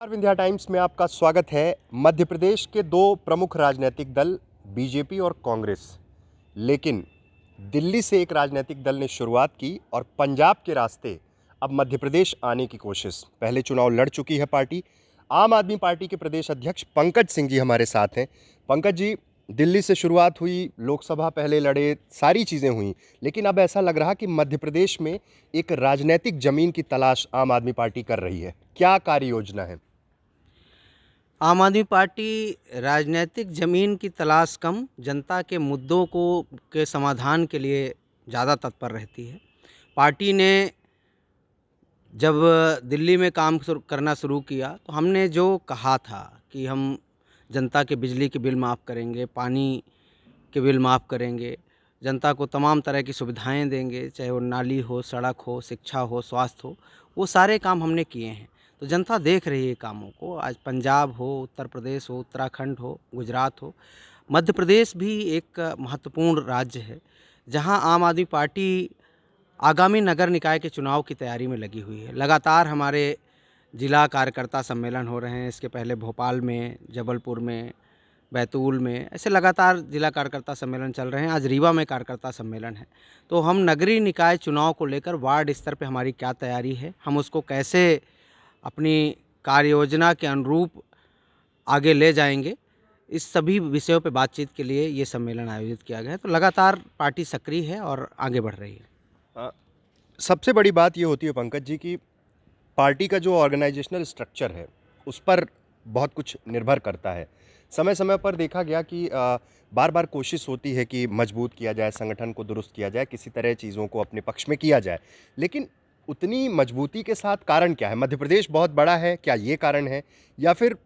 नमस्कार, विंध्या टाइम्स में आपका स्वागत है। मध्य प्रदेश के दो प्रमुख राजनीतिक दल बीजेपी और कांग्रेस, लेकिन दिल्ली से एक राजनीतिक दल ने शुरुआत की और पंजाब के रास्ते अब मध्य प्रदेश आने की कोशिश। पहले चुनाव लड़ चुकी है पार्टी। आम आदमी पार्टी के प्रदेश अध्यक्ष पंकज सिंह जी हमारे साथ हैं। पंकज जी, दिल्ली से शुरुआत हुई, लोकसभा पहले लड़े, सारी चीज़ें हुई, लेकिन अब ऐसा लग रहा कि मध्य प्रदेश में एक राजनीतिक जमीन की तलाश आम आदमी पार्टी कर रही है। क्या कार्य योजना है? आम आदमी पार्टी राजनीतिक ज़मीन की तलाश कम, जनता के मुद्दों के समाधान के लिए ज़्यादा तत्पर रहती है। पार्टी ने जब दिल्ली में काम करना शुरू किया तो हमने जो कहा था कि हम जनता के बिजली के बिल माफ़ करेंगे, पानी के बिल माफ़ करेंगे, जनता को तमाम तरह की सुविधाएँ देंगे, चाहे वो नाली हो, सड़क हो, शिक्षा हो, स्वास्थ्य हो, वो सारे काम हमने किए हैं। तो जनता देख रही है कामों को। आज पंजाब हो, उत्तर प्रदेश हो, उत्तराखंड हो, गुजरात हो, मध्य प्रदेश भी एक महत्वपूर्ण राज्य है, जहाँ आम आदमी पार्टी आगामी नगर निकाय के चुनाव की तैयारी में लगी हुई है। लगातार हमारे जिला कार्यकर्ता सम्मेलन हो रहे हैं। इसके पहले भोपाल में, जबलपुर में, बैतूल में, ऐसे लगातार जिला कार्यकर्ता सम्मेलन चल रहे हैं। आज रीवा में कार्यकर्ता सम्मेलन है। तो हम नगरीय निकाय चुनाव को लेकर वार्ड स्तर पे हमारी क्या तैयारी है, हम उसको कैसे अपनी कार्य योजना के अनुरूप आगे ले जाएँगे, इस सभी विषयों पे बातचीत के लिए ये सम्मेलन आयोजित किया गया है। तो लगातार पार्टी सक्रिय है और आगे बढ़ रही है। अ, सबसे बड़ी बात ये होती है पंकज जी कि पार्टी का जो ऑर्गेनाइजेशनल स्ट्रक्चर है, उस पर बहुत कुछ निर्भर करता है। समय-समय पर देखा गया कि बार-बार कोशिश होती है कि मजबूत किया जाए, संगठन को दुरुस्त किया जाए, किसी तरह चीज़ों को अपने पक्ष में किया जाए। लेकिन उतनी मजबूती के साथ कारण क्या है? मध्य प्रदेश बहुत बड़ा है, क्या ये कारण है? या फिर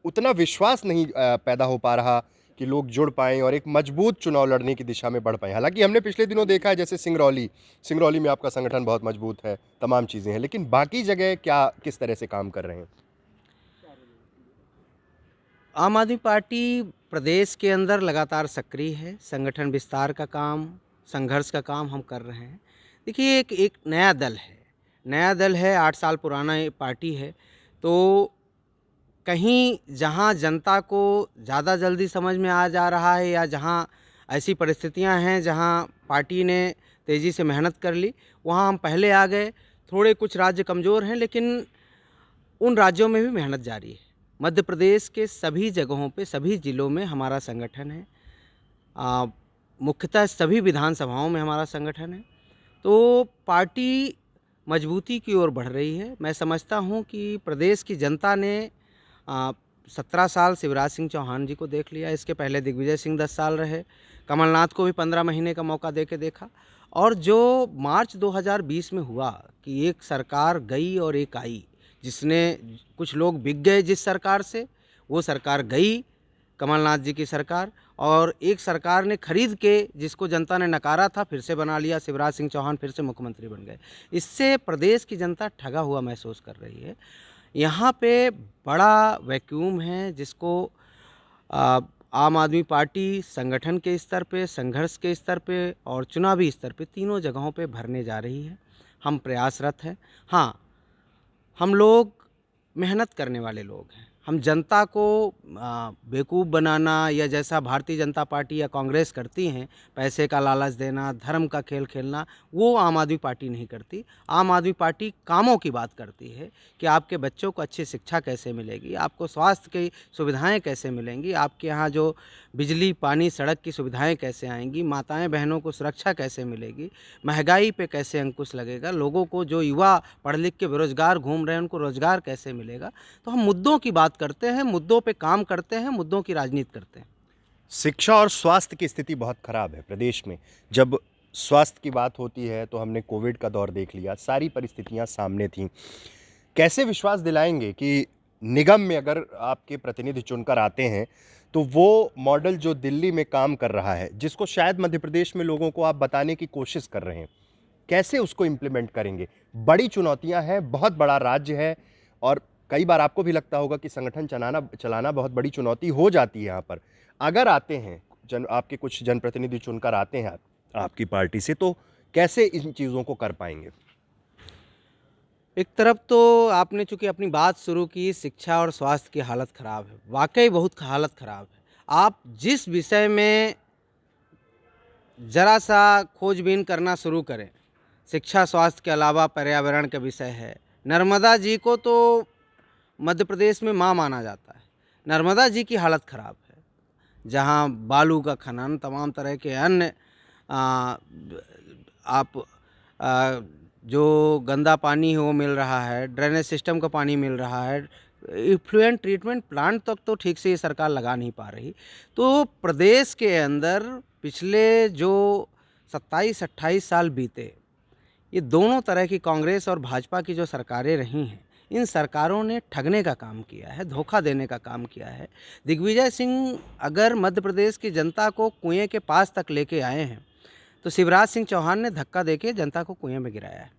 उतना विश्वास नहीं पैदा हो पा रहा कि लोग जुड़ पाएँ और एक मजबूत चुनाव लड़ने की दिशा में बढ़ पाएँ? हालाँकि हमने पिछले दिनों देखा है जैसे सिंगरौली, सिंगरौली में आपका संगठन बहुत मजबूत है, तमाम चीज़ें हैं, लेकिन बाकी जगह क्या किस तरह से काम कर रहे हैं? आम आदमी पार्टी प्रदेश के अंदर लगातार सक्रिय है। संगठन विस्तार का काम, संघर्ष का काम हम कर रहे हैं। देखिए, एक एक नया दल है, 8 साल पुराना ये पार्टी है। तो कहीं जहाँ जनता को ज़्यादा जल्दी समझ में आ जा रहा है या जहाँ ऐसी परिस्थितियाँ हैं जहाँ पार्टी ने तेज़ी से मेहनत कर ली, वहाँ हम पहले आ गए। थोड़े कुछ राज्य कमज़ोर हैं, लेकिन उन राज्यों में भी मेहनत जारी है। मध्य प्रदेश के सभी जगहों पे, सभी ज़िलों में हमारा संगठन है। अ, मुख्यतः सभी विधानसभाओं में हमारा संगठन है। तो पार्टी मजबूती की ओर बढ़ रही है। मैं समझता हूँ कि प्रदेश की जनता ने अ, 17 साल शिवराज सिंह चौहान जी को देख लिया। इसके पहले दिग्विजय सिंह 10 साल रहे। कमलनाथ को भी 15 महीने का मौका दे के देखा। और जो मार्च 2020 में हुआ कि एक सरकार गई और एक आई, जिसने कुछ लोग बिक गए जिस सरकार से, वो सरकार गई, कमलनाथ जी की सरकार, और एक सरकार ने खरीद के जिसको जनता ने नकारा था फिर से बना लिया। शिवराज सिंह चौहान फिर से मुख्यमंत्री बन गए। इससे प्रदेश की जनता ठगा हुआ महसूस कर रही है। यहाँ पे बड़ा वैक्यूम है जिसको अ, आम आदमी पार्टी संगठन के स्तर पे, संघर्ष के स्तर पे और चुनावी स्तर पे, तीनों जगहों पे भरने जा रही है। हम प्रयासरत हैं। हाँ, हम लोग मेहनत करने वाले लोग हैं। हम जनता को बेवकूफ़ बनाना या जैसा भारतीय जनता पार्टी या कांग्रेस करती हैं, पैसे का लालच देना, धर्म का खेल खेलना, वो आम आदमी पार्टी नहीं करती। आम आदमी पार्टी कामों की बात करती है कि आपके बच्चों को अच्छी शिक्षा कैसे मिलेगी, आपको स्वास्थ्य की सुविधाएँ कैसे मिलेंगी, आपके यहाँ जो बिजली, पानी, सड़क की सुविधाएँ कैसे आएँगी, माताएँ-बहनों को सुरक्षा कैसे मिलेगी, महँगाई पे कैसे अंकुश लगेगा, लोगों को जो युवा पढ़ लिख के बेरोज़गार घूम रहे हैं, उनको रोज़गार कैसे मिलेगा। तो हम मुद्दों की बात करते हैं, मुद्दों पे काम करते हैं, मुद्दों की राजनीति करते हैं। शिक्षा और स्वास्थ्य की स्थिति बहुत खराब है प्रदेश में। जब स्वास्थ्य की बात होती है तो हमने कोविड का दौर देख लिया, सारी परिस्थितियाँ सामने थीं। कैसे विश्वास दिलाएँगे कि निगम में अगर आपके प्रतिनिधि चुनकर आते हैं, तो वो मॉडल जो दिल्ली में काम कर रहा है, जिसको शायद मध्य प्रदेश में लोगों को आप बताने की कोशिश कर रहे हैं, कैसे उसको इम्प्लीमेंट करेंगे? बड़ी चुनौतियाँ हैं, बहुत बड़ा राज्य है और कई बार आपको भी लगता होगा कि संगठन चलाना चलाना बहुत बड़ी चुनौती हो जाती है यहाँ पर। अगर आते हैं, आपके कुछ जनप्रतिनिधि चुनकर आते हैं आपकी पार्टी से, तो कैसे इन चीज़ों को कर पाएँगे? एक तरफ तो आपने चूँकि अपनी बात शुरू की, शिक्षा और स्वास्थ्य की हालत ख़राब है, वाक़ई बहुत हालत ख़राब है। आप जिस विषय में ज़रा-सा खोजबीन करना शुरू करें, शिक्षा स्वास्थ्य के अलावा पर्यावरण का विषय है। नर्मदा जी को तो मध्य प्रदेश में माँ माना जाता है। नर्मदा जी की हालत ख़राब है, जहाँ बालू का खनन, तमाम तरह के अन्य अ, आप जो गंदा पानी है वो मिल रहा है, ड्रेनेज सिस्टम का पानी मिल रहा है, इफ्लुएंट ट्रीटमेंट प्लांट तक तो ठीक से ये सरकार लगा नहीं पा रही। तो प्रदेश के अंदर पिछले जो 27-28 साल बीते, ये दोनों तरह की कांग्रेस और भाजपा की जो सरकारें रही हैं, इन सरकारों ने ठगने का काम किया है, धोखा देने का काम किया है। दिग्विजय सिंह अगर मध्य प्रदेश की जनता को कुएं के पास तक लेके आए हैं, तो शिवराज सिंह चौहान ने धक्का देके जनता को कुएं में गिराया है।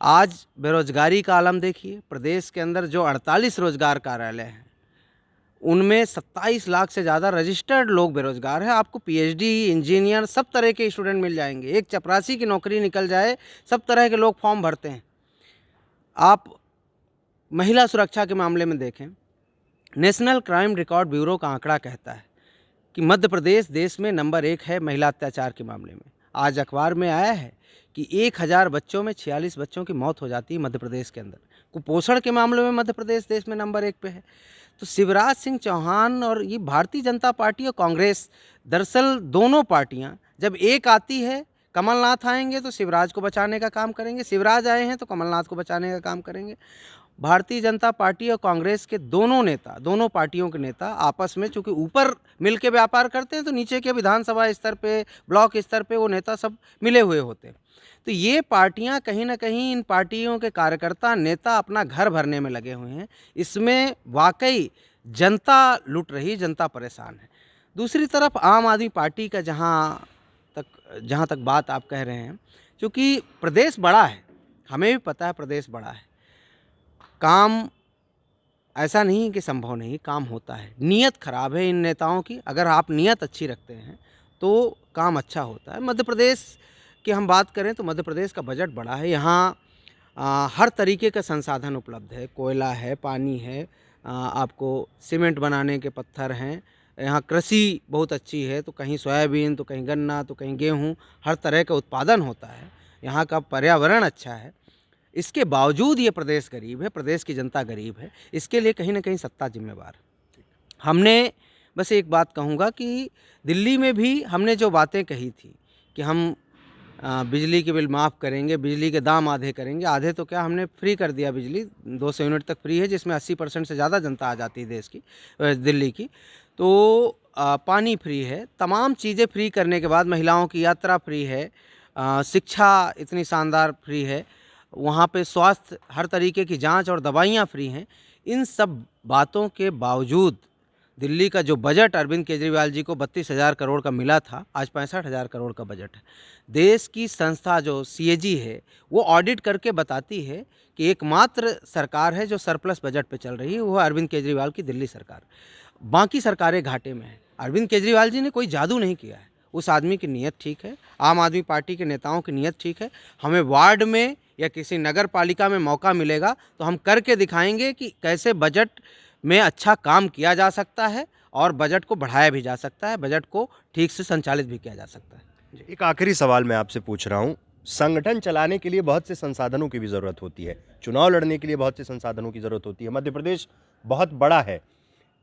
आज बेरोजगारी का आलम देखिए, प्रदेश के अंदर जो 48 रोजगार कार्यालय हैं, उनमें 27 लाख से ज़्यादा रजिस्टर्ड लोग बेरोजगार हैं। आपको पीएचडी, इंजीनियर सब तरह के स्टूडेंट मिल जाएंगे। एक चपरासी की नौकरी निकल जाए, सब तरह के लोग फॉर्म भरते हैं। आप महिला सुरक्षा के मामले में देखें, नेशनल क्राइम रिकॉर्ड ब्यूरो का आंकड़ा कहता है कि मध्य प्रदेश देश में नंबर 1 है महिला अत्याचार के मामले में। आज अखबार में आया है कि 1000 बच्चों में 46 बच्चों की मौत हो जाती है मध्य प्रदेश के अंदर। कुपोषण के मामले में मध्य प्रदेश देश में नंबर 1 पे है। तो शिवराज सिंह चौहान और ये भारतीय जनता पार्टी और कांग्रेस, दरअसल दोनों पार्टियां जब एक आती है, कमलनाथ आएंगे तो शिवराज को बचाने का काम करेंगे, शिवराज आए हैं तो कमलनाथ को बचाने का काम करेंगे। भारतीय जनता पार्टी और कांग्रेस के दोनों नेता, दोनों पार्टियों के नेता आपस में चूंकि ऊपर मिल के व्यापार करते हैं, तो नीचे के विधानसभा स्तर पे, ब्लॉक स्तर पे वो नेता सब मिले हुए होते हैं। तो ये पार्टियां कहीं ना कहीं, इन पार्टियों के कार्यकर्ता, नेता अपना घर भरने में लगे हुए हैं। इसमें वाकई जनता लुट रही, जनता परेशान है। दूसरी तरफ आम आदमी पार्टी का जहाँ तक बात आप कह रहे हैं, क्योंकि प्रदेश बड़ा है, हमें भी पता है प्रदेश बड़ा है, काम ऐसा नहीं कि संभव नहीं, काम होता है। नीयत खराब है इन नेताओं की। अगर आप नीयत अच्छी रखते हैं तो काम अच्छा होता है। मध्य प्रदेश की हम बात करें तो मध्य प्रदेश का बजट बड़ा है। यहाँ हर तरीके का संसाधन उपलब्ध है, कोयला है, पानी है, आपको सीमेंट बनाने के पत्थर हैं। यहाँ कृषि बहुत अच्छी है, तो कहीं सोयाबीन, तो कहीं गन्ना, तो कहीं गेहूँ, हर तरह का उत्पादन होता है। यहाँ का पर्यावरण अच्छा है। इसके बावजूद ये प्रदेश गरीब है, प्रदेश की जनता गरीब है। इसके लिए कहीं ना कहीं सत्ता जिम्मेवार है। हमने बस एक बात कहूँगा कि दिल्ली में भी हमने जो बातें कही थी कि हम बिजली के बिल माफ़ करेंगे, बिजली के दाम आधे करेंगे, आधे तो क्या, हमने फ्री कर दिया। बिजली 200 यूनिट तक फ्री है, जिसमें 80% से ज़्यादा जनता आ जाती है देश की, दिल्ली की। तो पानी फ्री है, तमाम चीज़ें फ्री करने के बाद महिलाओं की यात्रा फ्री है, शिक्षा इतनी शानदार फ्री है, वहाँ पे स्वास्थ्य, हर तरीके की जांच और दवाइयाँ फ्री हैं। इन सब बातों के बावजूद दिल्ली का जो बजट अरविंद केजरीवाल जी को 32,000 करोड़ का मिला था, आज 65,000 करोड़ का बजट है। देश की संस्था जो सीएजी है, वो ऑडिट करके बताती है कि एकमात्र सरकार है जो सरप्लस बजट पे चल रही है, वो है अरविंद केजरीवाल की दिल्ली सरकार। बाकी सरकारें घाटे में हैं। अरविंद केजरीवाल जी ने कोई जादू नहीं किया है। उस आदमी की नीयत ठीक है, आम आदमी पार्टी के नेताओं की नीयत ठीक है। हमें वार्ड में या किसी नगर पालिका में मौका मिलेगा तो हम करके दिखाएंगे कि कैसे बजट में अच्छा काम किया जा सकता है और बजट को बढ़ाया भी जा सकता है, बजट को ठीक से संचालित भी किया जा सकता है। एक आखिरी सवाल मैं आपसे पूछ रहा हूँ। संगठन चलाने के लिए बहुत से संसाधनों की भी ज़रूरत होती है, चुनाव लड़ने के लिए बहुत से संसाधनों की ज़रूरत होती है। मध्य प्रदेश बहुत बड़ा है,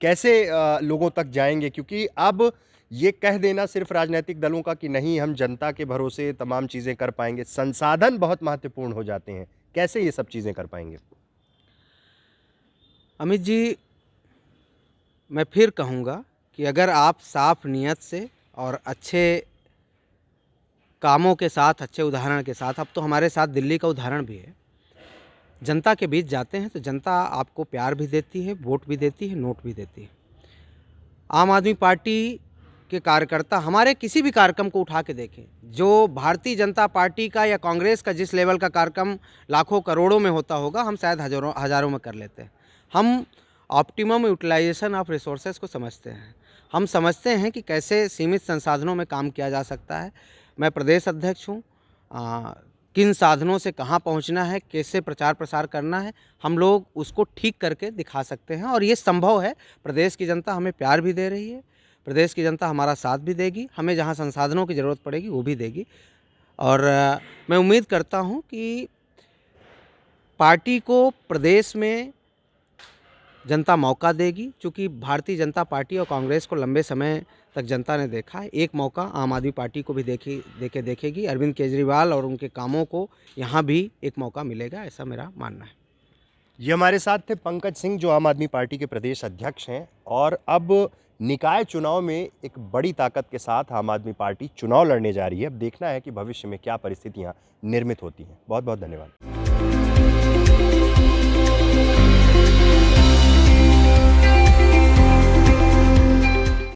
कैसे लोगों तक जाएंगे? क्योंकि अब ये कह देना सिर्फ राजनीतिक दलों का कि नहीं हम जनता के भरोसे तमाम चीज़ें कर पाएंगे, संसाधन बहुत महत्वपूर्ण हो जाते हैं। कैसे ये सब चीज़ें कर पाएंगे? अमित जी, मैं फिर कहूँगा कि अगर आप साफ नीयत से और अच्छे कामों के साथ, अच्छे उदाहरण के साथ, अब तो हमारे साथ दिल्ली का उदाहरण भी है, जनता के बीच जाते हैं तो जनता आपको प्यार भी देती है, वोट भी देती है, नोट भी देती है। आम आदमी पार्टी के कार्यकर्ता हमारे किसी भी कार्यक्रम को उठा के देखें, जो भारतीय जनता पार्टी का या कांग्रेस का जिस लेवल का कार्यक्रम लाखों करोड़ों में होता होगा, हम शायद हज़ारों में कर लेते हैं। हम ऑप्टिमम यूटिलाइजेशन ऑफ रिसोर्सेज को समझते हैं। हम समझते हैं कि कैसे सीमित संसाधनों में काम किया जा सकता है। मैं प्रदेश अध्यक्ष हूँ, किन साधनों से कहाँ पहुँचना है, कैसे प्रचार प्रसार करना है, हम लोग उसको ठीक करके दिखा सकते हैं और ये संभव है। प्रदेश की जनता हमें प्यार भी दे रही है, प्रदेश की जनता हमारा साथ भी देगी, हमें जहाँ संसाधनों की ज़रूरत पड़ेगी वो भी देगी। और मैं उम्मीद करता हूँ कि पार्टी को प्रदेश में जनता मौका देगी, चूँकि भारतीय जनता पार्टी और कांग्रेस को लंबे समय तक जनता ने देखा है। एक मौका आम आदमी पार्टी को भी देखेगी। अरविंद केजरीवाल और उनके कामों को यहाँ भी एक मौका मिलेगा, ऐसा मेरा मानना है। ये हमारे साथ थे पंकज सिंह, जो आम आदमी पार्टी के प्रदेश अध्यक्ष हैं, और अब निकाय चुनाव में एक बड़ी ताकत के साथ आम आदमी पार्टी चुनाव लड़ने जा रही है। अब देखना है कि भविष्य में क्या परिस्थितियां निर्मित होती हैं। बहुत बहुत धन्यवाद।